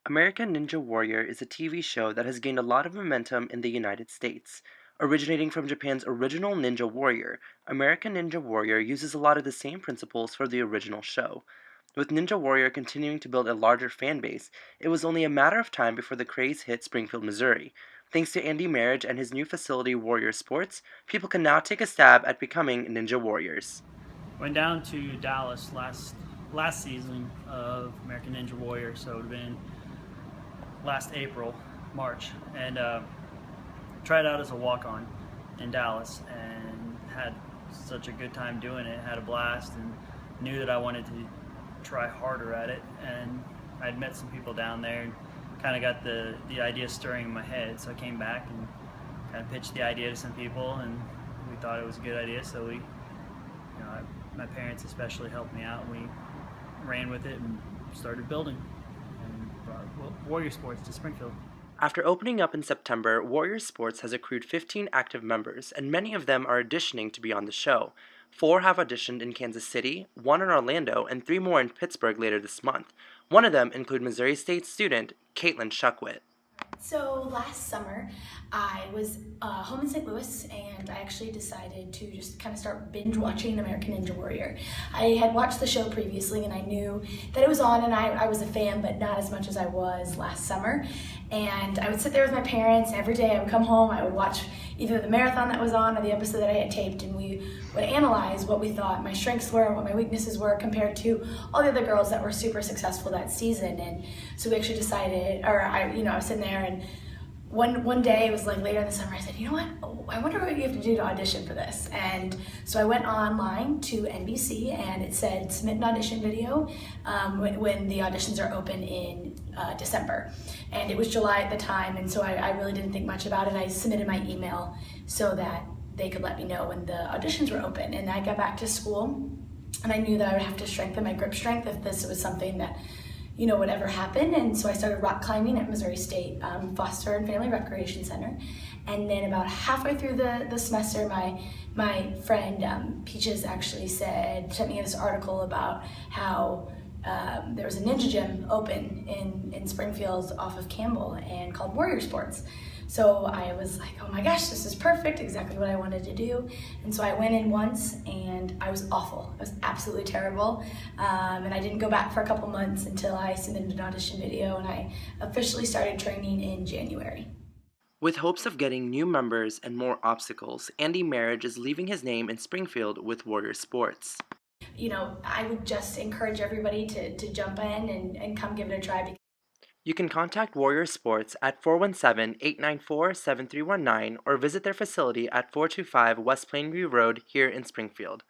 American Ninja Warrior is a TV show that has gained a lot of momentum in the United States. Originating from Japan's original Ninja Warrior, American Ninja Warrior uses a lot of the same principles for the original show. With Ninja Warrior continuing to build a larger fan base, it was only a matter of time before the craze hit Springfield, Missouri. Thanks to Andy Marriage and his new facility Warrior Sports, people can now take a stab at becoming Ninja Warriors. Went down to Dallas last season of American Ninja Warrior, so it would have been last April, March, and tried out as a walk-on in Dallas, and had such a good time doing it. Had a blast, and knew that I wanted to try harder at it. And I'd met some people down there, and kind of got the idea stirring in my head. So I came back and kind of pitched the idea to some people, and we thought it was a good idea. So my parents especially helped me out, and we ran with it and started building and brought Warrior Sports to Springfield. After opening up in September, Warrior Sports has accrued 15 active members, and many of them are auditioning to be on the show. 4 have auditioned in Kansas City, 1 in Orlando, and 3 more in Pittsburgh later this month. One of them include Missouri State student Caitlin Shuckwit. So last summer, I was home in St. Louis, and I actually decided to just kind of start binge watching American Ninja Warrior. I had watched the show previously, and I knew that it was on, and I was a fan, but not as much as I was last summer. And I would sit there with my parents. Every day I would come home, I would watch either the marathon that was on or the episode that I had taped, and we would analyze what we thought my strengths were and what my weaknesses were compared to all the other girls that were super successful that season. And so we actually decided, I was sitting there, and one day, it was like later in the summer, I said, you know what, I wonder what you have to do to audition for this. And so I went online to NBC, and it said submit an audition video when the auditions are open in December. And it was July at the time, and so I really didn't think much about it. I submitted my email so that they could let me know when the auditions were open. And I got back to school, and I knew that I would have to strengthen my grip strength if this was something that would ever happen. And so I started rock climbing at Missouri State Foster and Family Recreation Center. And then about halfway through the semester, my friend Peaches actually sent me this article about how there was a ninja gym open in Springfield off of Campbell and called Warrior Sports. So I was like, oh my gosh, this is perfect, exactly what I wanted to do. And so I went in once, and I was awful. I was absolutely terrible. And I didn't go back for a couple months until I submitted an audition video, and I officially started training in January. With hopes of getting new members and more obstacles, Andy Marriage is leaving his name in Springfield with Warrior Sports. I would just encourage everybody to jump in and come give it a try. You can contact Warrior Sports at 417-894-7319 or visit their facility at 425 West Plainview Road here in Springfield.